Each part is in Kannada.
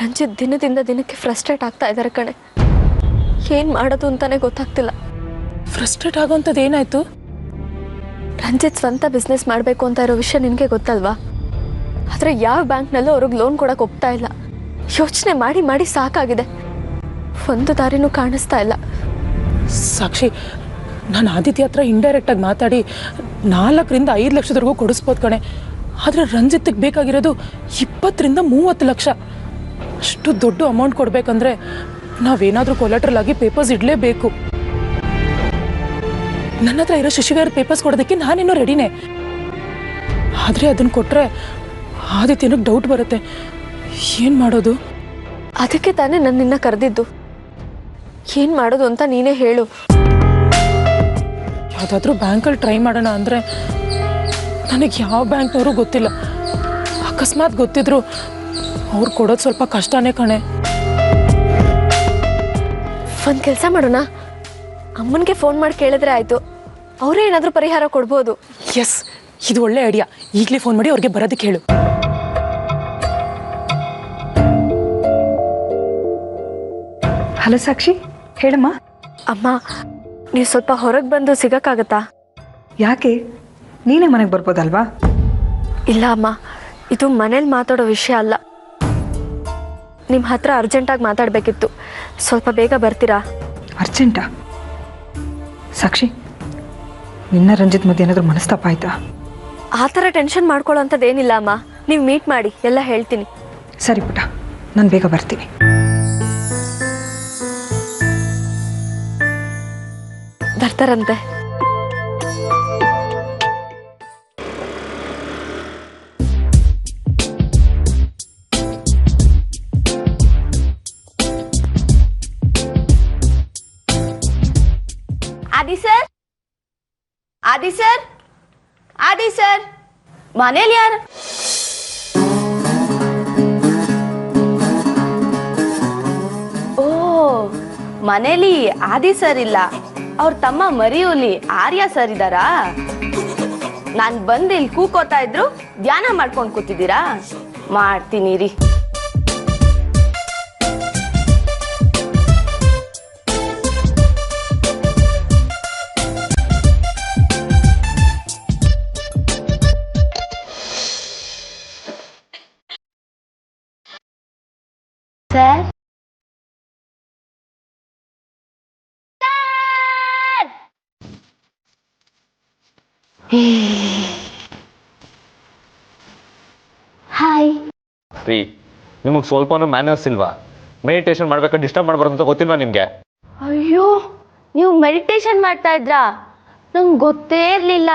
ರಂಜಿತ್ ದಿನದಿಂದ ದಿನಕ್ಕೆ ಫ್ರಸ್ಟ್ರೇಟ್ ಆಗ್ತಾ ಇದ್ದಾರೆ ಕಣೆ. ಏನು ಮಾಡೋದು ಅಂತಾನೆ ಗೊತ್ತಾಗ್ತಿಲ್ಲ. ಫ್ರಸ್ಟ್ರೇಟ್ ಆಗೋಂಥದ್ದು ಏನಾಯ್ತು? ರಂಜಿತ್ ಸ್ವಂತ ಬಿಸ್ನೆಸ್ ಮಾಡಬೇಕು ಅಂತ ಇರೋ ವಿಷಯ ನಿನಗೆ ಗೊತ್ತಲ್ವಾ? ಆದರೆ ಯಾವ ಬ್ಯಾಂಕ್ನಲ್ಲೂ ಅವ್ರಿಗೆ ಲೋನ್ ಕೊಡೋಕೆ ಒಪ್ತಾ ಇಲ್ಲ. ಯೋಚನೆ ಮಾಡಿ ಮಾಡಿ ಸಾಕಾಗಿದೆ. ಒಂದು ದಾರಿನೂ ಕಾಣಿಸ್ತಾ ಇಲ್ಲ. ಸಾಕ್ಷಿ, ನಾನು ಆದಿತ್ಯ ಹತ್ರ ಇಂಡೈರೆಕ್ಟಾಗಿ ಮಾತಾಡಿ 4 ರಿಂದ 5 ಲಕ್ಷದವರೆಗೂ ಕೊಡಿಸ್ಬೋದು ಕಣೆ. ಆದರೆ ರಂಜಿತ್ಗೆ ಬೇಕಾಗಿರೋದು 20 ರಿಂದ 30 ಲಕ್ಷ. ಅಷ್ಟು ದೊಡ್ಡ ಅಮೌಂಟ್ ಕೊಡಬೇಕಂದ್ರೆ ನಾವೇನಾದರೂ ಕೊಲೆಟ್ರಲ್ ಆಗಿ ಪೇಪರ್ಸ್ ಇಡಲೇಬೇಕು. ನನ್ನ ಹತ್ರ ಇರೋ ಶಶಿಗಾರ ಪೇಪರ್ಸ್ ಕೊಡೋದಕ್ಕೆ ನಾನೇನೋ ರೆಡಿನೇ. ಆದರೆ ಅದನ್ನು ಕೊಟ್ಟರೆ ಆದಿತ್ಯನಿಗೆ ಡೌಟ್ ಬರುತ್ತೆ. ಏನು ಮಾಡೋದು? ಅದಕ್ಕೆ ತಾನೇ ನಾನು ನಿನ್ನ ಕರೆದಿದ್ದು. ಏನು ಮಾಡೋದು ಅಂತ ನೀನೇ ಹೇಳು. ಯಾವುದಾದ್ರೂ ಬ್ಯಾಂಕಲ್ಲಿ ಟ್ರೈ ಮಾಡೋಣ ಅಂದರೆ ನನಗೆ ಯಾವ ಬ್ಯಾಂಕ್ನವರು ಗೊತ್ತಿಲ್ಲ. ಅಕಸ್ಮಾತ್ ಗೊತ್ತಿದ್ರು ಅವ್ರು ಕೊಡೋದು ಸ್ವಲ್ಪ ಕಷ್ಟನೇ ಕಣೆ. ಒಂದು ಕೆಲಸ ಮಾಡೋಣ, ಅಮ್ಮನಿಗೆ ಫೋನ್ ಮಾಡಿ ಕೇಳಿದ್ರೆ ಆಯಿತು. ಅವರೇ ಏನಾದರೂ ಪರಿಹಾರ ಕೊಡ್ಬೋದು. ಎಸ್, ಇದು ಒಳ್ಳೆ ಐಡಿಯಾ. ಈಗಲೇ ಫೋನ್ ಮಾಡಿ ಅವ್ರಿಗೆ ಬರೋದಕ್ಕೆ ಹೇಳು. ಹಲೋ ಸಾಕ್ಷಿ, ಹೇಳಮ್ಮ. ಅಮ್ಮ, ನೀವು ಸ್ವಲ್ಪ ಹೊರಗೆ ಬಂದು ಸಿಗೋಕ್ಕಾಗತ್ತಾ? ಯಾಕೆ, ನೀನೇ ಮನೆಗೆ ಬರ್ಬೋದಲ್ವಾ? ಇಲ್ಲ ಅಮ್ಮ, ಇದು ಮನೇಲಿ ಮಾತಾಡೋ ವಿಷಯ ಅಲ್ಲ. ನಿಮ್ಮ ಹತ್ರ ಅರ್ಜೆಂಟಾಗಿ ಮಾತಾಡಬೇಕಿತ್ತು. ಸ್ವಲ್ಪ ಬೇಗ ಬರ್ತೀರಾ? ಅರ್ಜೆಂಟಾ? ಸಾಕ್ಷಿ, ನಿನ್ನ ರಂಜಿತ್ ಮಧ್ಯೆ ಏನಾದರೂ ಮನಸ್ತಾಪ ಆಯ್ತಾ? ಆ ಥರ ಟೆನ್ಷನ್ ಮಾಡ್ಕೊಳ್ಳೋಂಥದ್ದೇನಿಲ್ಲ ಅಮ್ಮ. ನೀವು ಮೀಟ್ ಮಾಡಿ, ಎಲ್ಲ ಹೇಳ್ತೀನಿ. ಸರಿ ಪುಟ್ಟ, ನಾನು ಬೇಗ ಬರ್ತೀನಿ. ಬರ್ತಾರಂತೆ. ಆದಿ ಸರ್, ಆದಿ ಸರ್, ಆದಿ ಸರ್, ಮನೇಲಿ ಯಾರು? ಓ, ಮನೇಲಿ ಆದಿ ಸರ್ ಇಲ್ಲ, ಅವ್ರ ತಮ್ಮ ಮರಿಯೂಲಿ ಆರ್ಯ ಸರ್ ಇದ್ದಾರಾ? ನಾನ್ ಬಂದು ಇಲ್ಲಿ ಕೂಕೋತಾ ಇದ್ರು, ಧ್ಯಾನ ಮಾಡ್ಕೊಂಡು ಕೂತಿದ್ದೀರಾ? ಮಾಡ್ತೀನಿ ರೀ. ಸರ್, ಹಾಯ್ ರೀ, ನಿಮಗೆ ಸ್ವಲ್ಪನೂ ಮ್ಯಾನರ್ಸ್ ಇಲ್ವಾ? ಮೆಡಿಟೇಷನ್ ಮಾಡ್ಬೇಕಾದ್ರೆ ಡಿಸ್ಟರ್ಬ್ ಮಾಡಬಾರ್ದು ಅಂತ ಗೊತ್ತಿಲ್ವಾ ನಿಮಗೆ? ಅಯ್ಯೋ, ನೀವು ಮೆಡಿಟೇಷನ್ ಮಾಡ್ತಾ ಇದ್ರಾ? ನಂಗೆ ಗೊತ್ತೇ ಇರಲಿಲ್ಲ.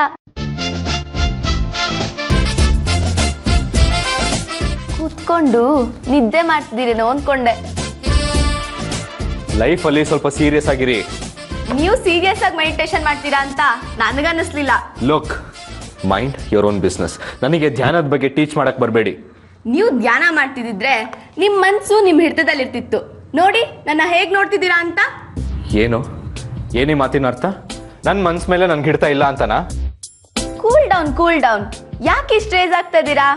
ಕೂತ್ಕೊಂಡು ನಿದ್ದೆ ಮಾಡ್ತಿದ್ದೀರೇನೋ ಅಂದ್ಕೊಂಡೆ. ಲೈಫಲ್ಲಿ ಸ್ವಲ್ಪ ಸೀರಿಯಸ್ ಆಗಿರಿ. ನೀವು ಸೀರಿಯಸ್ ಆಗಿ ಮೆಡಿಟೇಷನ್ ಮಾಡ್ತೀರಾ ಅಂತ ನನಗನ್ನಿಸ್ಲಿಲ್ಲ. Look, mind your own business. ನನಗೆ ಧ್ಯಾನದ ಬಗ್ಗೆ ಟೀಚ್ ಮಾಡಕ್ ಬರಬೇಡಿ. ನೀವು ಧ್ಯಾನ ಮಾಡ್ತಿದ್ರೆ ನಿಮ್ಮ ಮನಸ್ಸು ನಿಮ್ಮ ಹಿಡಿತದಲ್ಲಿರ್ತಿತ್ತು. ನೋಡಿ ನನ್ನ ಹೇಗೆ ನೋಡ್ತಿದ್ದೀರಾ ಅಂತ. ಏನು ಏನೇ ಮಾತಿನ ಅರ್ಥ? ನನ್ನ ಮನ್ಸ್ ಮೇಲೆ ನನ್ಗೆ ಹಿಡ್ತಾ ಇಲ್ಲ ಅಂತನಾ? Cool down, cool down. ಯಾಕೆ ಇಷ್ಟು ರೇಸ್ ಆಗ್ತಾ ಇದ್ದೀರಾ?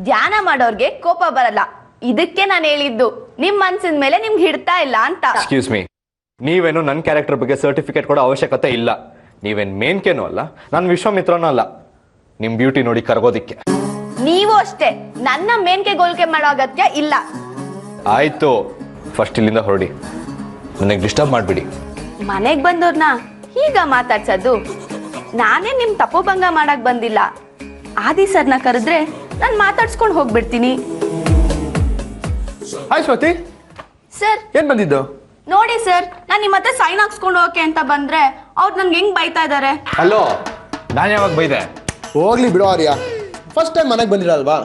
ಧ್ಯಾನ ಮಾಡೋರ್ಗೆ ಕೋಪ ಬರಲ್ಲ. ಇದಕ್ಕೆ ನಾನು ಹೇಳಿದ್ದು ನಿಮ್ಮ ಮನ್ಸಿನ ಮೇಲೆ ನಿಮ್ಗೆ ಹಿಡ್ತಾ ಇಲ್ಲ ಅಂತ. ಎಕ್ಸ್ಕ್ಯೂಸ್ ಮೀ, ನೀವೇನು ನನ್ನ ಕ್ಯಾರೆಕ್ಟರ್ ಬಗ್ಗೆ ಸರ್ಟಿಫಿಕೇಟ್ ಕೊಡೋ ಅವಶ್ಯಕತೆ ಇಲ್ಲ. ನೀವೇನು ಮೇನ್ಕೇನೂ ಅಲ್ಲ, ನಾನು ವಿಶ್ವಾಮಿತ್ರನೂ ಅಲ್ಲ ನಿಮ್ಮ ಬ್ಯೂಟಿ ನೋಡಿ ಕರಗೋದಿಕ್ಕೆ. ನೀವು ಅಷ್ಟೇ, ನನ್ನ ಮೇನ್ಕೆ ಗೋಲ್ಕೆ ಮಾಡೋ ಅಗತ್ಯ ಇಲ್ಲ. ಆಯ್ತು, ಫಸ್ಟ್ ಇಲ್ಲಿಂದ ಹೊರಡಿ. ನನಗೆ ಡಿಸ್ಟರ್ಬ್ ಮಾಡಿಬಿಡಿ. ಮನೆಗೆ ಬಂದವ್ರನ್ನ ಈಗ ಮಾತಾಡ್ಸೋದು? ನಾನೇ ನಿಮ್ ತಪೋಭಂಗ ಮಾಡಕ್ ಬಂದಿಲ್ಲ. ಆದಿ ಸರ್ನ ಕರೆದ್ರೆ ನಾನು ಮಾತಾಡ್ಸ್ಕೊಂಡು ಹೋಗ್ಬಿಡ್ತೀನಿ. ಹಾಯ್ ಸ್ವಾತಿ. ಸರ್, ಏನ್ ಬಂದಿದ್ದು? ನೋಡಿ ಸರ್, ನಾನು ನಿಮ್ಮ ಹತ್ರ ಸೈನ್ ಹಾಕ್ಸ್ಕೊಂಡು ಹೋಗಕ್ಕೆ ಅಂತ ಬಂದ್ರೆ ಅವ್ರು ನನ್ಗೆ ಹೆಂಗ್ ಬೈತಾ ಇದ್ದಾರೆ. ಹಲೋ, ನಾನು ಯಾವಾಗ ಬೈದೆ? ಹೋಗ್ಲಿ ಬಿಡು ಆರ್ಯ, ಫಸ್ಟ್ ಟೈಮ್ ಮನೆಗೆ ಬಂದಿರಲ್ವಾ?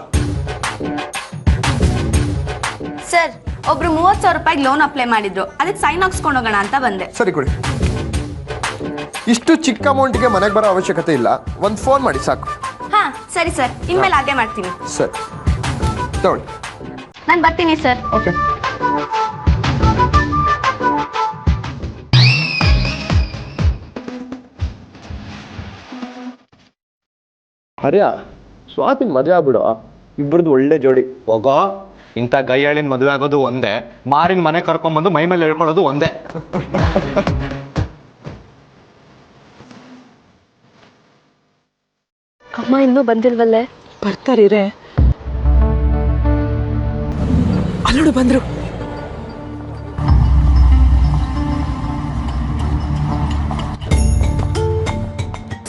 ಸರ್, ಒಬ್ರು 30,000 ರೂಪಾಯಿಗೆ ಲೋನ್ ಅಪ್ಲೈ ಮಾಡಿದ್ರು, ಅದಕ್ಕೆ ಸೈನ್ ಹಾಕ್ಸ್ಕೊಂಡು ಹೋಗೋಣ ಅಂತ ಬಂದೆ. ಸರಿ ಕೊಡಿ. ಇಷ್ಟು ಚಿಕ್ಕ ಅಮೌಂಟ್ಗೆ ಮನೆಗೆ ಬರೋ ಅವಶ್ಯಕತೆ ಇಲ್ಲ, ಒಂದು ಫೋನ್ ಮಾಡಿ ಸಾಕು. ಹಾ ಸರಿ ಸರ್, ಇನ್ಮೇಲೆ ಹಾಗೆ ಮಾಡ್ತೀನಿ. ಸರಿ ತಗೊಳ್ಳಿ. ನಾನು ಬರ್ತೀನಿ ಸರ್. ಓಕೆ. ಹರ್ಯ, ಸ್ವಾತಿ ಮದುವೆ ಆಗ್ಬಿಡು. ಇಬ್ಬರದು ಒಳ್ಳೆ ಜೋಡಿ. ಹೋಗೋ, ಇಂಥ ಗೈಯಾಳಿನ ಮದುವೆ ಆಗೋದು ಒಂದೇ, ಮಾರಿನ ಮನೆ ಕರ್ಕೊಂಡ್ಬಂದು ಮೈ ಮೇಲೆ ಹೇಳ್ಕೊಳ್ಳೋದು ಒಂದೇ. ಅಮ್ಮ ಇನ್ನೂ ಬಂದಿಲ್ವಲ್ಲೇ? ಬರ್ತಾರಿರೇ. ಅಲ್ಲೋಡು ಬಂದ್ರು.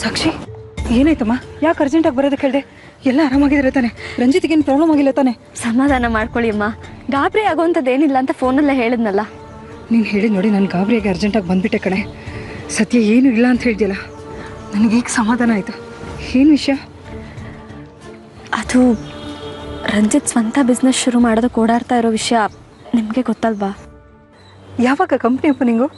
ಸಾಕ್ಷಿ, ಏನಾಯ್ತಮ್ಮ? ಯಾಕೆ ಅರ್ಜೆಂಟಾಗಿ ಬರೋದಕ್ಕೆ ಹೇಳಿದೆ? ಎಲ್ಲ ಆರಾಮಾಗಿದ್ರೆ ತಾನೆ? ರಂಜಿತ್ಗೇನು ಪ್ರಾಬ್ಲಮ್ ಆಗಿಲ್ಲ ತಾನೆ? ಸಮಾಧಾನ ಮಾಡ್ಕೊಳ್ಳಿ ಅಮ್ಮ, ಗಾಬರಿ ಆಗೋವಂಥದ್ದೇನಿಲ್ಲ ಅಂತ ಫೋನಲ್ಲೇ ಹೇಳಿದ್ನಲ್ಲ. ನೀನು ಹೇಳಿದ್ ನೋಡಿ ನಾನು ಗಾಬರಿಯಾಗಿ ಅರ್ಜೆಂಟಾಗಿ ಬಂದ್ಬಿಟ್ಟೆ ಕಣೆ. ಸತ್ಯ ಏನೂ ಇಲ್ಲ ಅಂತ ಹೇಳ್ದಿಲ್ಲ, ನನಗೀಗ ಸಮಾಧಾನ ಆಯಿತು. ಏನು ವಿಷಯ? ಅದು ರಂಜಿತ್ ಸ್ವಂತ ಬಿಸ್ನೆಸ್ ಶುರು ಮಾಡೋದಕ್ಕೆ ಓಡಾಡ್ತಾ ಇರೋ ವಿಷಯ ನಿಮಗೆ ಗೊತ್ತಲ್ವಾ? ಯಾವಾಗ ಕಂಪ್ನಿ ಓಪನಿಂಗು?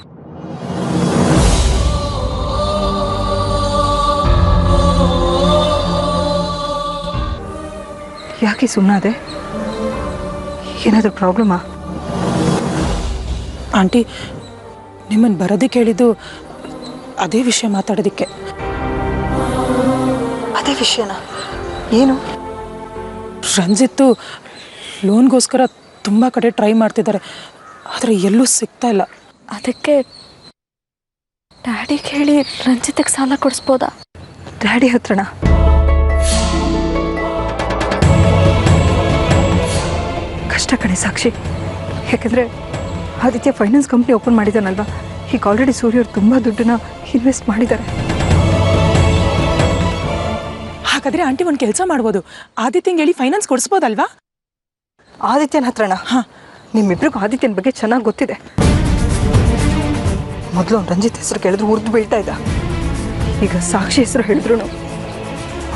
ಯಾಕೆ ಸುಮ್ಮನಾದೆ? ಏನಾದರೂ ಪ್ರಾಬ್ಲಮಾ? ಆಂಟಿ, ನಿಮ್ಮನ್ನು ಬರೋದಕ್ಕೆ ಹೇಳಿದ್ದು ಅದೇ ವಿಷಯ ಮಾತಾಡೋದಕ್ಕೆ. ಅದೇ ವಿಷಯನಾ? ಏನು? ರಂಜಿತ್ತು ಲೋನ್ಗೋಸ್ಕರ ತುಂಬ ಕಡೆ ಟ್ರೈ ಮಾಡ್ತಿದ್ದಾರೆ, ಆದರೆ ಎಲ್ಲೂ ಸಿಗ್ತಾ ಇಲ್ಲ. ಅದಕ್ಕೆ ಡ್ಯಾಡಿಗೆ ಹೇಳಿ ರಂಜಿತ್ಗೆ ಸಾಲ ಕೊಡಿಸ್ಬೋದಾ? ಡ್ಯಾಡಿ ಹತ್ರನ? ಕಷ್ಟ ಕಣೆ ಸಾಕ್ಷಿ. ಯಾಕೆಂದರೆ ಆದಿತ್ಯ ಫೈನಾನ್ಸ್ ಕಂಪ್ನಿ ಓಪನ್ ಮಾಡಿದ್ದಾನಲ್ವಾ, ಈಗ ಆಲ್ರೆಡಿ ಸೂರ್ಯವ್ರು ತುಂಬ ದುಡ್ಡನ್ನ ಇನ್ವೆಸ್ಟ್ ಮಾಡಿದ್ದಾರೆ. ಹಾಗಾದರೆ ಆಂಟಿ ಒಂದು ಕೆಲಸ ಮಾಡ್ಬೋದು, ಆದಿತ್ಯಂಗೆ ಹೇಳಿ ಫೈನಾನ್ಸ್ ಕೊಡಿಸ್ಬೋದಲ್ವಾ? ಆದಿತ್ಯನ ಹತ್ರನ? ಹಾಂ, ನಿಮ್ಮಿಬ್ರಿಗೂ ಆದಿತ್ಯನ ಬಗ್ಗೆ ಚೆನ್ನಾಗಿ ಗೊತ್ತಿದೆ. ಮೊದಲು ಅವ್ನು ರಂಜಿತ್ ಹೆಸರು ಕೇಳಿದ್ರು ಉರ್ದು ಬೀಳ್ತಾ ಇದ್ದ, ಈಗ ಸಾಕ್ಷಿ ಹೆಸರು ಹೇಳಿದ್ರು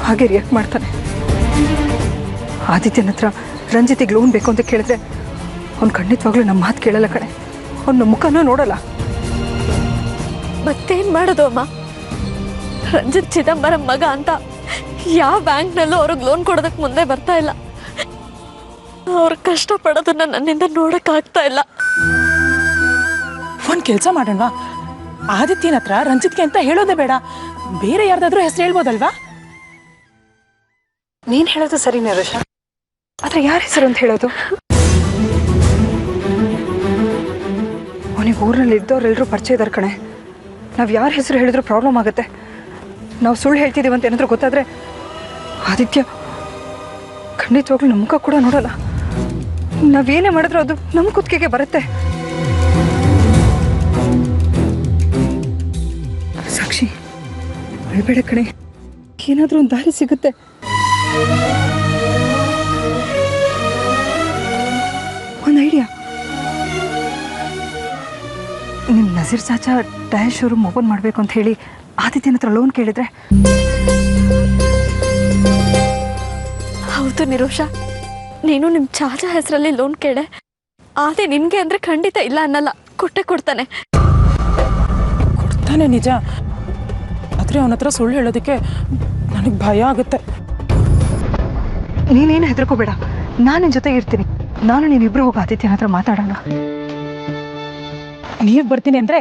ಹಾಗೆ ರಿಯಾಕ್ಟ್ ಮಾಡ್ತಾನೆ. ಆದಿತ್ಯನ ಹತ್ರ ರಂಜಿತಿಗೆ ಲೋನ್ ಬೇಕು ಅಂತ ಕೇಳಿದ್ರೆ ಅವ್ನು ಖಂಡಿತವಾಗ್ಲೂ ನಮ್ಮ ಮಾತು ಕೇಳಲ್ಲ ಕಣೆ, ಅವ್ನು ನಮ್ಮ ಮುಖನೂ ನೋಡಲ್ಲ. ಮತ್ತೇನು ಮಾಡೋದು ಅಮ್ಮ? ರಂಜಿತ್ ಚಿದಂಬರಂ ಮಗ ಅಂತ ಯಾವ ಬ್ಯಾಂಕ್ನಲ್ಲೂ ಅವ್ರಿಗೆ ಲೋನ್ ಕೊಡೋದಕ್ಕೆ ಮುಂದೆ ಬರ್ತಾ ಇಲ್ಲ. ಅವ್ರು ಕಷ್ಟಪಡೋದನ್ನ ನನ್ನಿಂದ ನೋಡೋಕ್ಕಾಗ್ತಾ ಇಲ್ಲ. ಒಂದು ಕೆಲಸ ಮಾಡೋಣವಾ, ಆದಿತ್ಯನ ಹತ್ರ ರಂಜಿತ್ಗೆ ಅಂತ ಹೇಳೋದೇ ಬೇಡ, ಬೇರೆ ಯಾರ್ದಾದ್ರೂ ಹೆಸರು ಹೇಳ್ಬೋದಲ್ವಾ? ನೀನು ಹೇಳೋದು ಸರಿನೇ ರೋಷ, ಆದರೆ ಯಾರ ಹೆಸರು ಅಂತ ಹೇಳೋದು? ಅವನಿಗೆ ಊರಿನಲ್ಲಿ ಇದ್ದವ್ರೆಲ್ಲರೂ ಪರಿಚಯ ಇದ್ದಾರೆ ಕಣೆ. ನಾವು ಯಾರ ಹೆಸರು ಹೇಳಿದ್ರು ಪ್ರಾಬ್ಲಮ್ ಆಗುತ್ತೆ. ನಾವು ಸುಳ್ಳು ಹೇಳ್ತಿದ್ದೀವಿ ಅಂತ ಏನಾದರೂ ಗೊತ್ತಾದರೆ ಆದಿತ್ಯ ಖಂಡಿತವಾಗ್ಲೂ ನಮ್ಮ ಮುಖ ಕೂಡ ನೋಡಲ್ಲ. ನಾವೇನೇ ಮಾಡಿದ್ರು ಅದು ನಮ್ಮ ಕುತ್ತಿಗೆಗೆ ಬರುತ್ತೆ. ಸಾಕ್ಷಿ, ಅಳ್ಬೇಡ ಕಣೆ, ಏನಾದರೂ ಒಂದು ದಾರಿ ಸಿಗುತ್ತೆ. ಒಂದು ಐಡಿಯಾ. ನಿಮ್ಮ Nazeer Chacha tyre showroom open ಮಾಡಬೇಕು ಅಂತ ಹೇಳಿ ಆದಿತ್ಯನ ಹತ್ರ ಲೋನ್ ಕೇಳಿದ್ರೆ? ಹೌದು ನಿರೋಷ, ನೀನು ನಿಮ್ಮ ಚಾಚಾ ಹೆಸರಲ್ಲಿ ಲೋನ್ ಕೇಳೆ, ಆದ್ರೆ ನಿನಗೆ ಅಂದರೆ ಖಂಡಿತ ಇಲ್ಲ ಅನ್ನಲ್ಲ, ಕೊಡ್ತಾನೆ. ಕೊಡ್ತಾನೆ ನಿಜ, ಆದರೆ ಅವನ ಹತ್ರ ಸುಳ್ಳು ಹೇಳೋದಕ್ಕೆ ನನಗೆ ಭಯ ಆಗುತ್ತೆ. ನೀನೇನು ಹೆದರ್ಕೋಬೇಡ, ನಾನು ನಿನ್ನ ಜೊತೆಗೆ ಇರ್ತೀನಿ. ನಾನು ನೀವಿಬ್ಬರು ಹೋಗಿ ಆದಿತ್ಯನ ಹತ್ರ ಮಾತಾಡೋಣ. ನೀವು ಬರ್ತೀನಿ ಅಂದರೆ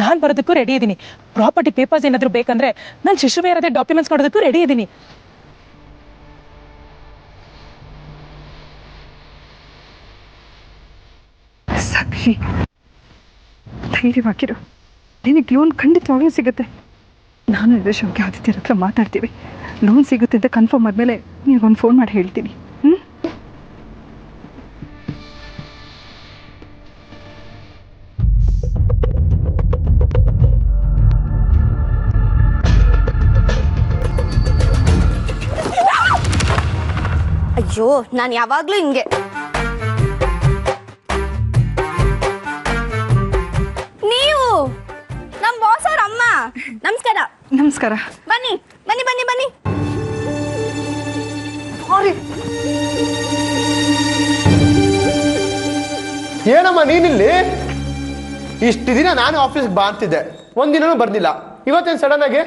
ನಾನು ಬರೋದಕ್ಕೂ ರೆಡಿ ಇದ್ದೀನಿ. ಪ್ರಾಪರ್ಟಿ ಪೇಪರ್ಸ್ ಏನಾದರೂ ಬೇಕಂದರೆ ನಾನು ಶಿಶುವೇರದೇ ಡಾಕ್ಯುಮೆಂಟ್ಸ್ ಕೊಡೋದಕ್ಕೂ ರೆಡಿ ಇದ್ದೀನಿ. ಸಾಕ್ಷಿ, ಧೈರ್ಯವಾಗಿರು, ನಿನಗೆ ಲೋನ್ ಖಂಡಿತವಾಗ್ಲೂ ಸಿಗುತ್ತೆ. ನಾನು ನಿದೇಶಕ್ಕೆ ಆದಿತ್ಯರ ಹತ್ರ ಮಾತಾಡ್ತೀವಿ. ಲೋನ್ ಸಿಗುತ್ತೆ ಅಂತ ಕನ್ಫರ್ಮ್ ಆದಮೇಲೆ ನಿನಗೊಂದು ಫೋನ್ ಮಾಡಿ ಹೇಳ್ತೀನಿ. ಅಯ್ಯೋ, ನಾನು ಯಾವಾಗ್ಲೂ ಹಿಂಗೆ. ನೀವು ನಮ್ಮ ಬಾಸ್ ಅವ್ರ ಅಮ್ಮ. ನಮಸ್ಕಾರ. ನಮಸ್ಕಾರ. ಬನ್ನಿ ಬನ್ನಿ ಬನ್ನಿ ಬನ್ನಿ. ಏನಮ್ಮ ನೀನಿಲ್ಲಿ? ಇಷ್ಟು ದಿನ ನಾನು ಆಫೀಸ್ಗೆ ಬಾ ಅಂತಿದ್ದೆ, ಒಂದಿನೂ ಬರ್ದಿಲ್ಲ. ಇವತ್ತೇನು ಸಡನ್ ಆಗಿ?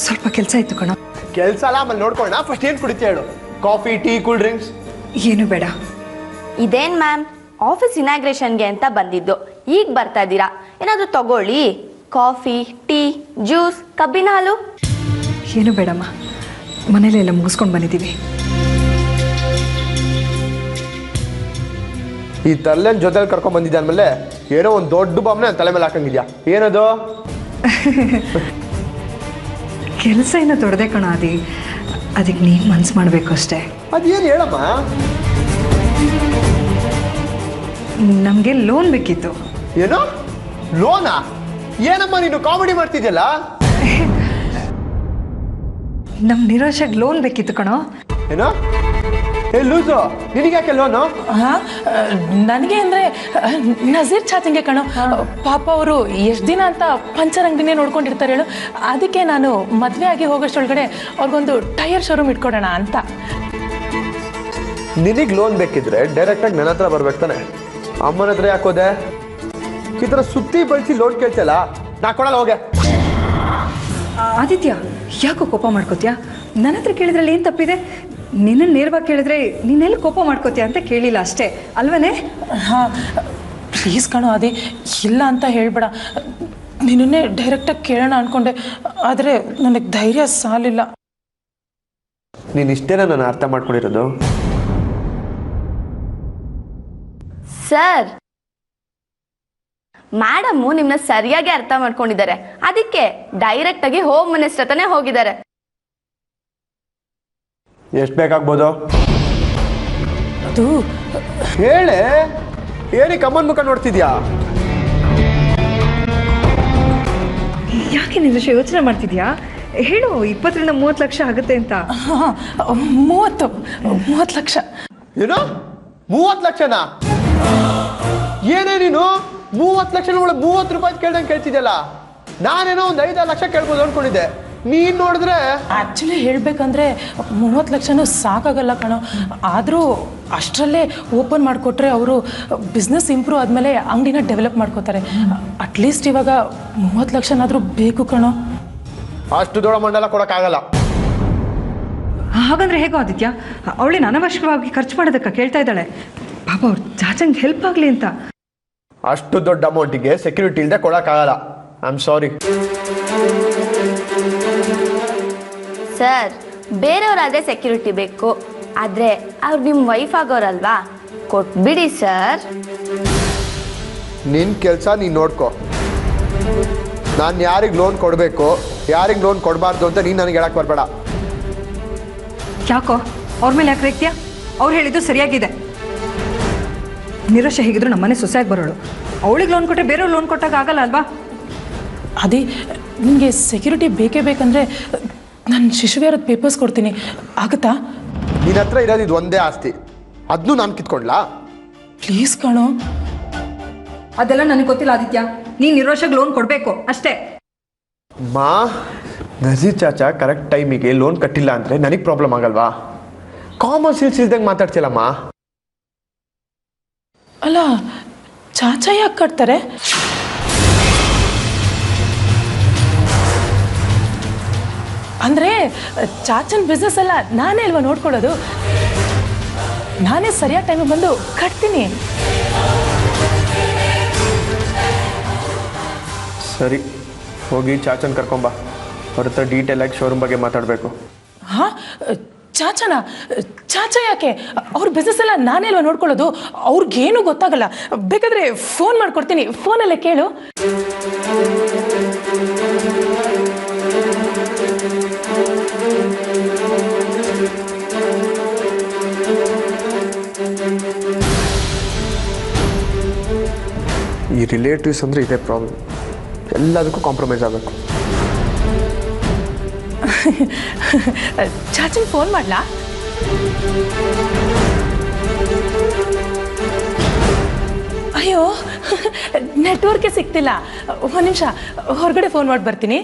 ಸ್ವಲ್ಪ ಕೆಲಸ ಇತ್ತು ಕಣ. ಕೆಲಸ ಅಲ್ಲ, ಆಮೇಲೆ ನೋಡ್ಕೊಳ್ಳೋಣ. ಫಸ್ಟ್ ಏನು ಕುಡಿತೀಯ ಹೇಳು? Coffee, tea, cool drinks? ಏನು ಬೇಡ. ಇದೇನ್ ಮ್ಯಾಮ್, ಆಫೀಸ್ ಇನಾಗ್ರೇಷನ್ಗೆ ಅಂತ ಬಂದಿದ್ದು, ಈಗ ಬರ್ತಾ ಇದ್ದೀರಾ? ಏನಾದರೂ ತಗೊಳ್ಳಿ, ಕಾಫಿ, ಟೀ, ಜ್ಯೂಸ್, ಕಬ್ಬಿನ ಹಾಲು. ಏನು ಬೇಡಮ್ಮ, ಮನೇಲೆಲ್ಲ ಮುಗಿಸ್ಕೊಂಡು ಬಂದಿದ್ದೀವಿ. ಈ ತಲೆನ ಜೊತೆಲಿ ಕರ್ಕೊಂಡ್ ಬಂದಿದ್ದೆ ಅಂದಮೇಲೆ ಏನೋ ಒಂದು ದೊಡ್ಡ ಬಾಂಬ್ನ ತಲೆ ಮೇಲೆ ಹಾಕಂಗಿದ್ಯಾ, ಏನದು? ಕೆಲಸ ಏನೋ ದೊಡ್ಡದೆ ಕಣ ಆದಿ, ಅದಕ್ಕೆ ನೀನು ಮನ್ಸು ಮಾಡಬೇಕು ಅಷ್ಟೇ. ಅದೇನು ಹೇಳಮ್ಮ? ನಮಗೆ ಲೋನ್ ಬೇಕಿತ್ತು. ಏನು ಲೋನಾ? ಏನಮ್ಮ ನೀನು ಕಾಮಿಡಿ ಮಾಡ್ತಿದ್ಯಲ್ಲ? ನಮ್ಮ ನಿರಾಶೆಗೆ ಲೋನ್ ಬೇಕಿತ್ತು ಕಣೋ. ಏನೋ ಲೂಸು, ನಿನಗ್ಯಾಕೆ ಲೋನು? ನನಗೆ ಅಂದರೆ ನಜೀರ್ ಚಾಚಂಗೆ ಕಣೋ. ಪಾಪ ಅವರು ಎಷ್ಟು ದಿನ ಅಂತ ಪಂಚರ್ ಅಂಗಡಿನೇ ನೋಡ್ಕೊಂಡಿರ್ತಾರೆ ಹೇಳು. ಅದಕ್ಕೆ ನಾನು ಮದುವೆ ಆಗಿ ಹೋಗೋಷ್ಟೊಳಗಡೆ ಅವ್ರಿಗೊಂದು ಟೈರ್ ಶೋರೂಮ್ ಇಟ್ಕೊಡೋಣ ಅಂತ. ನಿನಗೆ ಲೋನ್ ಬೇಕಿದ್ರೆ ಡೈರೆಕ್ಟಾಗಿ ನನ್ನ ಹತ್ರ ಬರ್ಬೇಕು ತಾನೆ, ಅಮ್ಮನ ಹತ್ರ ಯಾಕೋದೆ? ಈ ಥರ ಸುತ್ತಿ ಬಳಸಿ ಲೋನ್ ಕೇಳ್ತಲ್ಲ, ನಾ ಕೊಡಲ್ಲ, ಹೋಗೆ. ಆದಿತ್ಯ, ಯಾಕೋ ಕೋಪ ಮಾಡ್ಕೋತೀಯಾ? ನನ್ನ ಹತ್ರ ಕೇಳಿದ್ರಲ್ಲಿ ಏನು ತಪ್ಪಿದೆ? ನಿನ್ನನ್ನು ನೇರವಾಗಿ ಕೇಳಿದ್ರೆ ನೀನೆಲ್ಲಿ ಕೋಪ ಮಾಡ್ಕೋತೀಯ ಅಂತ ಕೇಳಿಲ್ಲ ಅಷ್ಟೇ ಅಲ್ವನೇ? ಹಾಂ, ಪ್ಲೀಸ್ ಕಣೋ ಅದೇ, ಇಲ್ಲ ಅಂತ ಹೇಳ್ಬೇಡ. ನಿನ್ನೇ ಡೈರೆಕ್ಟಾಗಿ ಕೇಳೋಣ ಅಂದ್ಕೊಂಡೆ, ಆದರೆ ನನಗೆ ಧೈರ್ಯ ಸಾಲಿಲ್ಲ. ನೀನು ಇಷ್ಟೇನ ನಾನು ಅರ್ಥ ಮಾಡ್ಕೊಂಡಿರೋದು? ಸರ್, ಮೇಡಮು ನಿಮ್ಮನ್ನ ಸರಿಯಾಗಿ ಅರ್ಥ ಮಾಡ್ಕೊಂಡಿದ್ದಾರೆ. ಅದಕ್ಕೆ ಡೈರೆಕ್ಟ್ ಆಗಿ ಹೋಮ್ ಮಿನಿಸ್ಟರ್ ಹತ್ರನೇ ಹೋಗಿದ್ದಾರೆ. ಎಷ್ಟು ಬೇಕಾಗ್ಬೋದು? ಅದು ಹೇಳೆ, ಏನಕ್ಕೆ ಅಮ್ಮನ ಮುಖ ನೋಡ್ತಿದ್ಯಾ? ಯಾಕೆ ನಿಮಿಷ ಯೋಚನೆ ಮಾಡ್ತಿದ್ಯಾ? ಹೇಳು, 20ರಿಂದ 30 ಲಕ್ಷ ಆಗುತ್ತೆ ಅಂತ. 30 ಲಕ್ಷ. ಏನು 30 ಲಕ್ಷನಾ? ಏನೇ ನೀನು 30 ಲಕ್ಷ 30 ರೂಪಾಯಿ ಕೇಳ್ದಂಗೆ ಕೇಳ್ತಿದ್ಯಲ್ಲ? ನಾನೇನೋ ಒಂದು 5-6 ಲಕ್ಷ ಕೇಳ್ಬೋದು ಅನ್ಕೊಂಡಿದ್ದೆ. ನೀನು ನೋಡಿದ್ರೆ ಆ್ಯಕ್ಚುಲಿ ಹೇಳಬೇಕಂದ್ರೆ 30 ಲಕ್ಷನೂ ಸಾಕಾಗಲ್ಲ ಕಣೋ. ಆದರೂ ಅಷ್ಟರಲ್ಲೇ ಓಪನ್ ಮಾಡಿಕೊಟ್ರೆ ಅವರು ಬಿಸ್ನೆಸ್ ಇಂಪ್ರೂವ್ ಆದಮೇಲೆ ಅಂಗಡಿನ ಡೆವಲಪ್ ಮಾಡ್ಕೋತಾರೆ. ಅಟ್ಲೀಸ್ಟ್ ಇವಾಗ 30 ಲಕ್ಷನಾದರೂ ಬೇಕು ಕಣೋ. ಅಷ್ಟು ದೊಡ್ಡ ಮಂಡಲ ಕೊಡೋಕ್ಕಾಗಲ್ಲ. ಹಾಗಂದ್ರೆ ಹೇಗೋ ಆದಿತ್ಯ? ಅವಳೇನು ಅನವಶ್ಯಕವಾಗಿ ಖರ್ಚು ಮಾಡೋದಕ್ಕೆ ಕೇಳ್ತಾ ಇದ್ದಾಳೆ. ಪಾಪ ಅವ್ರು ಚಾಚಂಗೆ ಹೆಲ್ಪ್ ಆಗಲಿ ಅಂತ. ಅಷ್ಟು ದೊಡ್ಡ ಅಮೌಂಟಿಗೆ ಸೆಕ್ಯೂರಿಟಿ ಇಲ್ಲದೆ ಕೊಡೋಕ್ಕಾಗಲ್ಲ. I am sorry. ಸರ್, ಬೇರೆಯವರಾದ್ರೆ ಸೆಕ್ಯೂರಿಟಿ ಬೇಕು, ಆದರೆ ಅವ್ರು ನಿಮ್ಮ ವೈಫ್ ಆಗೋರಲ್ವಾ, ಕೊಟ್ಬಿಡಿ ಸರ್. ನಿನ್ನ ಕೆಲಸ ನೀನು ನೋಡ್ಕೊ. ನಾನು ಯಾರಿಗೆ ಲೋನ್ ಕೊಡಬೇಕು, ಯಾರಿಗೆ ಲೋನ್ ಕೊಡಬಾರ್ದು ಅಂತ ನೀನು ನನಗೆ ಹೇಳಕ್ಕೆ ಬರಬೇಡ. ಯಾಕೋ ಅವ್ರ ಮೇಲೆ ಯಾಕೆ ರೇಗ್ತೀಯ? ಅವ್ರು ಹೇಳಿದ್ದು ಸರಿಯಾಗಿದೆ. ನಿರಾಶೆ ಹೇಗಿದ್ರು ನಮ್ಮನೆ ಸೊಸೆಯಾಗಿ ಬರೋಳು. ಅವಳಿಗೆ ಲೋನ್ ಕೊಟ್ಟರೆ ಬೇರೆಯವ್ರು ಲೋನ್ ಕೊಟ್ಟಾಗ ಆಗಲ್ಲ ಅಲ್ವಾ? ಅದೇ, ನಿಮಗೆ ಸೆಕ್ಯೂರಿಟಿ ಬೇಕೇ ಬೇಕಂದರೆ ನಾನು ಶಿಶುವಿಯರದ ಪೇಪರ್ಸ್ ಕೊಡ್ತೀನಿ, ಆಗುತ್ತಾ? ನಿನ್ನ ಹತ್ರ ಇರೋದು ಇದು ಒಂದೇ ಆಸ್ತಿ, ಅದನ್ನೂ ನಾನು ಕಿತ್ಕೊಂಡ್ಲಾ? ಪ್ಲೀಸ್ ಕಣೋ. ಅದೆಲ್ಲ ನನಗೆ ಗೊತ್ತಿಲ್ಲ ಆದಿತ್ಯ. ನೀನು ನಿರಾಶೆಗೆ ಲೋನ್ ಕೊಡಬೇಕು ಅಷ್ಟೇ. ಮಾ, ನಜೀರ್ ಚಾಚಾ ಕರೆಕ್ಟ್ ಟೈಮಿಗೆ ಲೋನ್ ಕಟ್ಟಿಲ್ಲ ಅಂದರೆ ನನಗೆ ಪ್ರಾಬ್ಲಮ್ ಆಗಲ್ವಾ? ಕಾಮನ್ ಸೆನ್ಸ್ ಇಲ್ದಂಗೆ ಮಾತಾಡ್ತಿಲ್ಲಮ್ಮ. ಅಲ್ಲ, ಚಾಚಾ ಯಾಕೆ ಕಟ್ತಾರೆ? ಅಂದರೆ ಚಾಚನ್ ಬಿಸ್ನೆಸ್ ಎಲ್ಲ ನಾನೇ ಅಲ್ವಾ ನೋಡ್ಕೊಳ್ಳೋದು? ನಾನೇ ಸರಿಯಾದ ಟೈಮಿಗೆ ಬಂದು ಕಟ್ತೀನಿ. ಸರಿ, ಹೋಗಿ ಚಾಚನ್ ಕರ್ಕೊಂಬ. ಅವ್ರ ಹತ್ರ ಡೀಟೇಲಾಗಿ ಶೋರೂಮ್ ಬಗ್ಗೆ ಮಾತಾಡಬೇಕು. ಹಾಂ, ಚಾಚಾನ? ಚಾಚಾ ಯಾಕೆ? ಅವ್ರ ಬಿಸ್ನೆಸ್ ಎಲ್ಲ ನಾನೇ ಅಲ್ವಾ ನೋಡ್ಕೊಳ್ಳೋದು? ಅವ್ರಿಗೇನು ಗೊತ್ತಾಗಲ್ಲ. ಬೇಕಾದರೆ ಫೋನ್ ಮಾಡ್ಕೊಡ್ತೀನಿ, ಫೋನಲ್ಲೇ ಕೇಳು. ಈ ರಿಲೇಟಿವ್ಸ್ ಅಂದರೆ ಇದೇ ಪ್ರಾಬ್ಲಮ್, ಎಲ್ಲದಕ್ಕೂ ಕಾಂಪ್ರಮೈಸ್ ಆಗಬೇಕು. ಚಾಚನ್ ಫೋನ್ ಮಾಡ್ಲಾ? ಅಯ್ಯೋ, ನೆಟ್ವರ್ಕೇ ಸಿಗ್ತಿಲ್ಲ. ಒಂದು ನಿಮಿಷ, ಹೊರಗಡೆ ಫೋನ್ ಮಾಡಿ ಬರ್ತೀನಿ.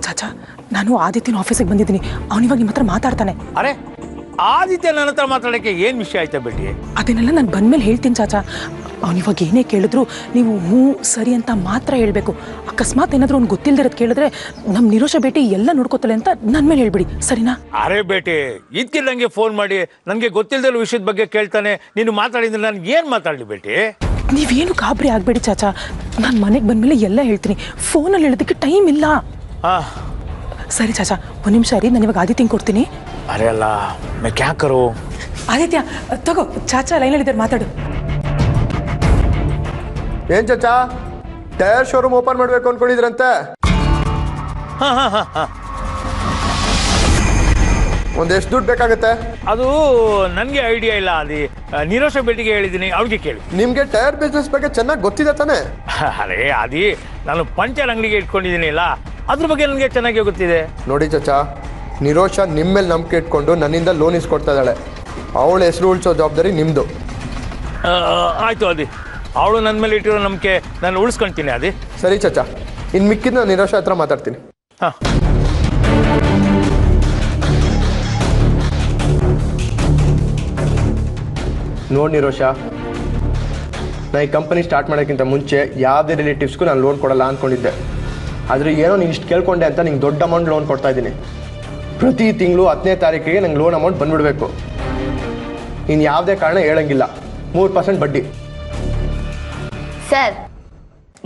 ಚಾಚಾ, ನಾನು ಆದಿತ್ಯನ ಆಫೀಸಿಗೆ ಬಂದಿದ್ದೀನಿ. ಅವನಿವಾಗ ನಿಮ್ಮ ಹತ್ರ ಮಾತಾಡ್ತಾನೆ. ಅರೆ, ಆದಿತ್ಯ ನನ್ನ ಹತ್ರ ಮಾತಾಡೋಕ್ಕೆ ಏನು ವಿಷಯ ಆಯ್ತಾ ಬೇಟಿ? ಅದನ್ನೆಲ್ಲ ನಾನು ಬಂದಮೇಲೆ ಹೇಳ್ತೀನಿ ಚಾಚಾ. ಅವನಿವಾಗ ಏನೇ ಕೇಳಿದ್ರು ನೀವು ಹ್ಞೂ ಸರಿ ಅಂತ ಮಾತ್ರ ಹೇಳಬೇಕು. ಅಕಸ್ಮಾತ್ ಏನಾದರೂ ಅವ್ನು ಗೊತ್ತಿಲ್ಲದಿರೋದು ಕೇಳಿದ್ರೆ ನಮ್ಮ ನಿರೋಷ ಬೇಟಿ ಎಲ್ಲ ನೋಡ್ಕೋತಾಳೆ ಅಂತ ನನ್ನ ಮೇಲೆ ಹೇಳ್ಬಿಡಿ, ಸರಿನಾ? ಅರೆ ಬೇಟಿ, ಇದಕ್ಕೆ ನನಗೆ ಫೋನ್ ಮಾಡಿ ನನಗೆ ಗೊತ್ತಿಲ್ಲದ ವಿಷಯದ ಬಗ್ಗೆ ಕೇಳ್ತಾನೆ. ನೀನು ಮಾತಾಡಿದ್ರೆ ನಾನು ಏನು ಮಾತಾಡಲಿ ಬೇಟಿ? ನೀವೇನು ಗಾಬರಿ ಆಗಬೇಡಿ ಚಾಚಾ, ನಾನು ಮನೆಗೆ ಬಂದಮೇಲೆ ಎಲ್ಲ ಹೇಳ್ತೀನಿ. ಫೋನಲ್ಲಿ ಹೇಳೋದಕ್ಕೆ ಟೈಮ್ ಇಲ್ಲ. ಸರಿ ಚಾಚಾ, ಒಂದು ನಿಮಿಷ ರೀ, ನಾನು ಇವಾಗ ಆದಿತ್ಯಂಗೆ ಕೊಡ್ತೀನಿ. ಅರೆ ಅಲ್ಲ ಮೈ ಕ್ಯಾ ಕರೋ. ಆದಿತ್ಯ ತಗೋ, ಚಾಚಾ ಲೈನಲ್ಲಿದ್ದಾರೆ, ಮಾತಾಡು. ಏನ್ ಚಾಚಾ, ಟೈರ್ ಶೋರೂಮ್ ಓಪನ್ ಮಾಡ್ಬೇಕು ಅನ್ಕೊಂಡಿದ್ರಂತೆ? ಒಂದೆಷ್ಟು ದುಡ್ಡು ಬೇಕಾಗುತ್ತೆ? ಅದು ನನಗೆ ಐಡಿಯಾ ಇಲ್ಲ. ಅದಿ ನೀರೋಷ ಭೇಟಿಗೆ ಹೇಳಿದ್ದೀನಿ, ಅವ್ರಿಗೆ ಕೇಳಿ. ನಿಮ್ಗೆ ಟೈರ್ ಬಿಸ್ನೆಸ್ ಬಗ್ಗೆ ಚೆನ್ನಾಗಿ ಗೊತ್ತಿದೆ ತಾನೆ? ಅರೇ ಅದಿ ನಾನು ಪಂಚರ್ ಅಂಗಡಿಗೆ ಇಟ್ಕೊಂಡಿದ್ದೀನಿ ಇಲ್ಲ, ಅದ್ರ ಬಗ್ಗೆ ನನಗೆ ಚೆನ್ನಾಗಿ ಗೊತ್ತಿದೆ. ನೋಡಿ ಚಾಚಾ, ನಿರೋಷ ನಿಮ್ಮ ಮೇಲೆ ನಂಬಿಕೆ ಇಟ್ಕೊಂಡು ನನ್ನಿಂದ ಲೋನ್ ಇಸ್ಕೊಡ್ತಾ ಇದ್ದಾಳೆ. ಅವಳ ಹೆಸರು ಉಳಿಸೋ ಜವಾಬ್ದಾರಿ ನಿಮ್ಮದು. ಆಯಿತು ಅದಿ, ಅವಳು ನನ್ನ ಮೇಲೆ ಇಟ್ಟಿರೋ ನಂಬಿಕೆ ನಾನು ಉಳಿಸ್ಕೊಳ್ತೀನಿ ಅದಿ. ಸರಿ ಚಾಚಾ, ಇನ್ನು ಮಿಕ್ಕಿದ ನಾನು ನಿರೋಷ ಹತ್ರ ಮಾತಾಡ್ತೀನಿ. ಹಾಂ. ನೋಡಿ ನಿರೋಷ, ನಾ ಈ ಕಂಪನಿ ಸ್ಟಾರ್ಟ್ ಮಾಡೋಕ್ಕಿಂತ ಮುಂಚೆ ಯಾವುದೇ ರಿಲೇಟಿವ್ಸ್ಗೂ ನಾನು ಲೋನ್ ಕೊಡಲ್ಲ ಅಂದ್ಕೊಂಡಿದ್ದೆ. ಆದರೆ ಏನೋ ನೀನು ಇಷ್ಟು ಕೇಳ್ಕೊಂಡೆ ಅಂತ ನಿಂಗೆ ದೊಡ್ಡ ಅಮೌಂಟ್ ಲೋನ್ ಕೊಡ್ತಾ ಇದ್ದೀನಿ. ಪ್ರತಿ ತಿಂಗಳು 10ನೇ ತಾರೀಕಿಗೆ ನಂಗೆ ಲೋನ್ ಅಮೌಂಟ್ ಬಂದುಬಿಡಬೇಕು. ಇನ್ನು ಯಾವುದೇ ಕಾರಣ ಹೇಳಂಗಿಲ್ಲ. 3% ಬಡ್ಡಿ. ಸರ್,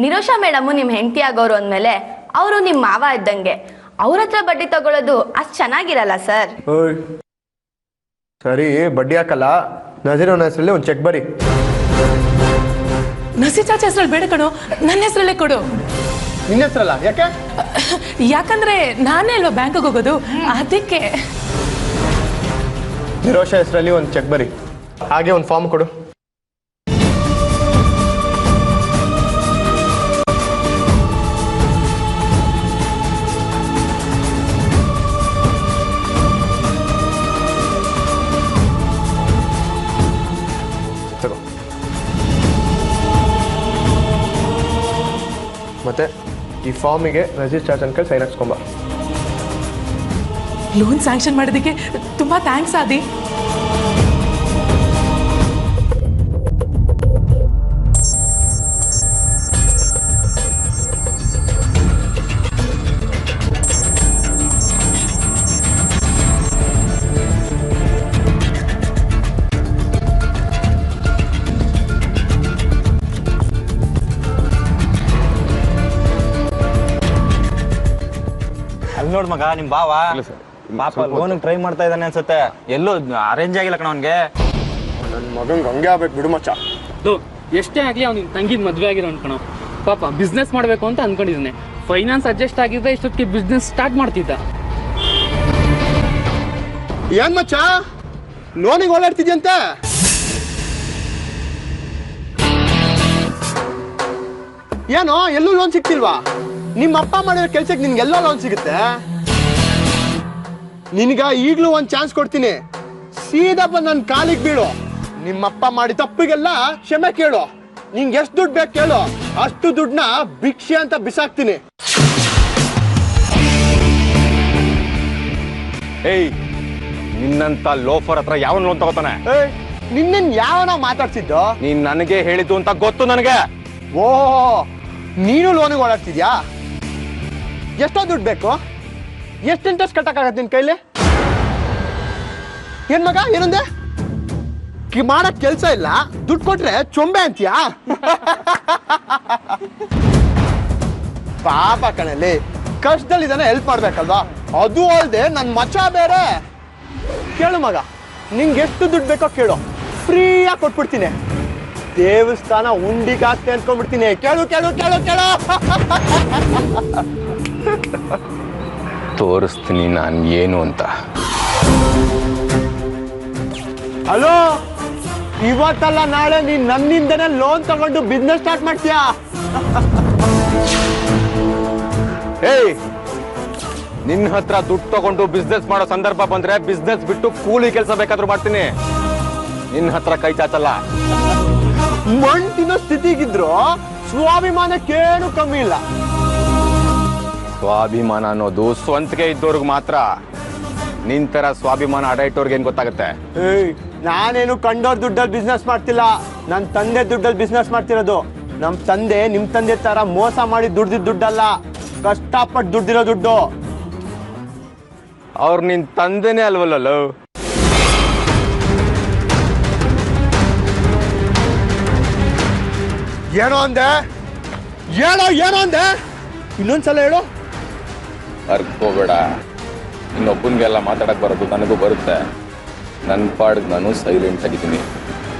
ನಿರೋಷ ಮೇಡಮು ನಿಮ್ಮ ಹೆಂಡತಿ ಆಗೋರು ಅಂದಮೇಲೆ ಅವರು ನಿಮ್ಮ ಮಾವ ಇದ್ದಂಗೆ. ಅವ್ರ ಹತ್ರ ಬಡ್ಡಿ ತಗೊಳ್ಳೋದು ಅಷ್ಟು ಚೆನ್ನಾಗಿರಲ್ಲ ಸರ್. ಓಯ್ ಸರಿ, ಬಡ್ಡಿ ಹಾಕಲ್ಲ. ನಜೀರವನ ಹೆಸರಲ್ಲಿ ಒಂದು ಚೆಕ್ ಬರಿ. ನಸೀರ್ ಚಾಚಾ ಹೆಸರಲ್ಲಿ ಬೇಡ ಕಣೋ, ನನ್ನ ಹೆಸರಲ್ಲೇ ಕೊಡು. ನಿನ್ನ ಹೆಸರಲ್ಲ? ಯಾಕೆ? ಯಾಕಂದ್ರೆ ನಾನೇ ಅಲ್ವಾ ಬ್ಯಾಂಕಿಗೆ ಹೋಗೋದು, ಅದಕ್ಕೆ. ನಿರೋಷ ಹೆಸರಲ್ಲಿ ಒಂದು ಚೆಕ್ ಬರಿ, ಹಾಗೆ ಒಂದು ಫಾರ್ಮ್ ಕೊಡು. ತಗೋ. ಮತ್ತೆ ಈ ಫಾರ್ಮಿಗೆ ನಜೀರ್ ಚಾಚನ್ ಕೈ ಸೈನ್ ಹಾಕ್ಸ್ಕೊಂಬ. ಲೋನ್ ಸ್ಯಾಂಕ್ಷನ್ ಮಾಡೋದಕ್ಕೆ ತುಂಬಾ ಥ್ಯಾಂಕ್ಸ್ ಆದಿ. ಅಲ್ಲಿ ನೋಡ್ ಮಗ, ನಿಮ್ ಬಾವ ಪಾಪ ಲೋನ್ ಟ್ರೈ ಮಾಡ್ತಾ ಇದ್ದಾನೆ ಅನ್ಸುತ್ತೆ. ಎಲ್ಲೂ ಅರೇಂಜ್ ಆಗಿಲ್ಲ ಕಣ ಅವನ್ಗೆ. ನನ್ನ ಮಗಂಗೆ ಹಂಗೆ ಆಗ್ಬೇಕು ಬಿಡು ಮಚ್ಚ. ಎಷ್ಟೇ ಆಗಲಿ ಅವ್ನಿಗೆ ತಂಗಿದ್ ಮದುವೆ ಆಗಿರೋ ಅನ್ಕೊಣ. ಪಾಪ ಬಿಸ್ನೆಸ್ ಮಾಡಬೇಕು ಅಂತ ಅನ್ಕೊಂಡಿದ್ದಾನೆ. ಫೈನಾನ್ಸ್ ಅಡ್ಜಸ್ಟ್ ಆಗಿದ್ರೆ ಇಷ್ಟೊತ್ತಿಗೆ ಬಿಸ್ನೆಸ್ ಸ್ಟಾರ್ಟ್ ಮಾಡ್ತಿದ್ದ. ಏನ್ ಮಚ್ಚ, ಲೋನಿಗೆ ಓಡಾಡ್ತಿದ್ಯಂತೆ? ಏನೋ ಎಲ್ಲೂ ಲೋನ್ ಸಿಗ್ತಿಲ್ವಾ? ನಿಮ್ಮ ಅಪ್ಪ ಮಾಡಿರೋ ಕೆಲ್ಸಕ್ಕೆ ನಿನ್ಗೆಲ್ಲ ಲೋನ್ ಸಿಗುತ್ತೆ. ನಿನ್ಗ ಈಗ್ಲೂ ಒಂದು ಚಾನ್ಸ್ ಕೊಡ್ತೀನಿ. ಸೀದಾ ಬಂದು ನನ್ನ ಕಾಲಿಗೆ ಬೀಳು. ನಿಮ್ಮಪ್ಪ ಮಾಡಿ ತಪ್ಪಿಗೆಲ್ಲ ಕ್ಷಮೆ ಕೇಳು. ನಿಂಗೆ ಎಷ್ಟು ದುಡ್ಡು ಬೇಕು ಕೇಳು, ಅಷ್ಟು ದುಡ್ಡನ್ನ ಭಿಕ್ಷೆ ಅಂತ ಬಿಸಾಕ್ತೀನಿ. ಏಯ್, ನಿನ್ನಂತ ಲೋಫರ್ ಹತ್ರ ಯಾವನ್ ಲೋನ್ ತಗೋತಾನೆ? ನಿನ್ನ ಯಾವನ ಮಾತಾಡ್ತಿದ್ದು? ನೀನ್ ನನಗೆ ಹೇಳಿದ್ದು ಅಂತ ಗೊತ್ತು ನನಗೆ. ಓ, ನೀನು ಲೋನಿಗೆ ಓಡಾಡ್ತಿದ್ಯಾ? ಎಷ್ಟೋ ದುಡ್ಡು ಬೇಕು? ಎಷ್ಟು ಇಂಟ್ರೆಸ್ಟ್ ಕಟ್ಟಕ್ಕಾಗತ್ತೆ ನಿನ್ ಕೈಲಿ? ಏನ್ ಮಗ, ಏನಂದೆ? ಮಾಡಕ್ ಕೆಲ್ಸ ಇಲ್ಲ, ದುಡ್ಡು ಕೊಟ್ರೆ ಚೊಂಬೆ ಅಂತೀಯಾ? ಪಾಪ ಕಣಲ್ಲಿ, ಕಷ್ಟದಲ್ಲಿದ್ದಾನೆ, ಹೆಲ್ಪ್ ಮಾಡ್ಬೇಕಲ್ವಾ? ಅದು ಅಲ್ಲದೆ ನನ್ನ ಮಚ್ಚ ಬೇರೆ. ಕೇಳು ಮಗ, ನಿಂಗೆ ಎಷ್ಟು ದುಡ್ಡು ಬೇಕೋ ಕೇಳು, ಫ್ರೀಯಾಗಿ ಕೊಟ್ಬಿಡ್ತೀನಿ. ದೇವಸ್ಥಾನ ಉಂಡಿಗಾಗ್ತೆ ಅನ್ಕೊಂಡ್ಬಿಡ್ತೀನಿ. ಕೇಳು ಕೇಳು ಕೇಳು ಕೇಳು. ತೋರಿಸ್ತೀನಿ ನಾನು ಏನು ಅಂತ. ಹಲೋ, ಇವತ್ತಲ್ಲ ನಾಳೆ ನೀನ್ ನನ್ನಿಂದನೇ ಲೋನ್ ತಗೊಂಡು ಬಿಸ್ನೆಸ್ ಸ್ಟಾರ್ಟ್ ಮಾಡ್ತೀಯಾ? ಏಯ್, ನಿನ್ನ ಹತ್ರ ದುಡ್ಡು ತಗೊಂಡು ಬಿಸ್ನೆಸ್ ಮಾಡೋ ಸಂದರ್ಭ ಬಂದ್ರೆ ಬಿಸ್ನೆಸ್ ಬಿಟ್ಟು ಕೂಲಿ ಕೆಲಸ ಬೇಕಾದ್ರೂ ಮಾಡ್ತೀನಿ. ನಿನ್ನ ಹತ್ರ ಕೈ ಚಾಚಲ್ಲ. ಮಣ್ ತಿನ್ನೋ ಸ್ಥಿತಿಗಿದ್ರು ಸ್ವಾಭಿಮಾನಕ್ಕೇನು ಕಮ್ಮಿ ಇಲ್ಲ. ಸ್ವಾಭಿಮಾನ ಅನ್ನೋದು ಸ್ವಂತಿಗೆ ಇದ್ದವ್ರಿಗೆ ಮಾತ್ರ. ನಿಂತರ ಸ್ವಾಭಿಮಾನ ಅಡ ಇಟ್ಟವ್ರಿಗೆ ಏನ್ ಗೊತ್ತಾಗುತ್ತೆ? ನಾನೇನು ಕಂಡೋರ್ ದುಡ್ಡಲ್ಲಿ ಬಿಸ್ನೆಸ್ ಮಾಡ್ತಿಲ್ಲ, ನನ್ನ ತಂದೆ ದುಡ್ಡಲ್ಲಿ ಬಿಸ್ನೆಸ್ ಮಾಡ್ತಿರೋದು. ನಮ್ ತಂದೆ ನಿಮ್ ತಂದೆ ತರ ಮೋಸ ಮಾಡಿ ದುಡ್ದಿದ್ ದುಡ್ಡಲ್ಲ, ಕಷ್ಟಪಟ್ಟು ದುಡ್ದಿರೋ ದುಡ್ಡು. ಅವ್ರು ನಿನ್ ತಂದೆನೇ ಅಲ್ವಲ್ಲ. ಏನೋ ಅಂದೆ ಏನೋ ಅಂದೆ ಇನ್ನೊಂದ್ಸಲ ಹೇಳು. ಅರ್ಕೋಬೇಡ, ಇನ್ನೊಬ್ಬನಿಗೆಲ್ಲ ಮಾತಾಡಕ್ ಬರೋದು ನನಗೂ ಬರುತ್ತೆ. ನನ್ನ ಪಾಡಿಗೆ ನಾನು ಸೈಲೆಂಟ್ ಆಗಿದ್ದೀನಿ,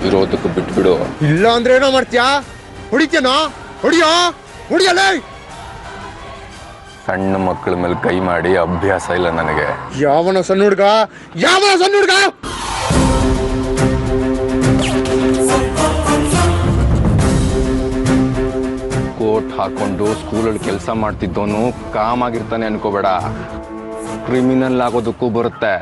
ಇರೋದಕ್ಕೂ ಬಿಟ್ಬಿಡು. ಇಲ್ಲ ಅಂದ್ರೆ ಏನೋ ಮಾಡ್ತೀಯಾ? ಹೊಡಿತೇನೋ? ಹೊಡಿಯಲೇ. ಸಣ್ಣ ಮಕ್ಕಳ ಮೇಲೆ ಕೈ ಮಾಡಿ ಅಭ್ಯಾಸ ಇಲ್ಲ ನನಗೆ. ಯಾವನ ಸಣ್ಣ ಹುಡ್ಗ? ಕೋಟ್ ಹಾಕೊಂಡು ಸ್ಕೂಲಲ್ಲಿ ಕೆಲಸ ಮಾಡ್ತಿದ್ದವನು ಕಾಮ್ ಆಗಿರ್ತಾನೆ ಅನ್ಕೋಬೇಡ, ಕ್ರಿಮಿನಲ್ ಆಗೋದಕ್ಕೂ ಬರುತ್ತೆ.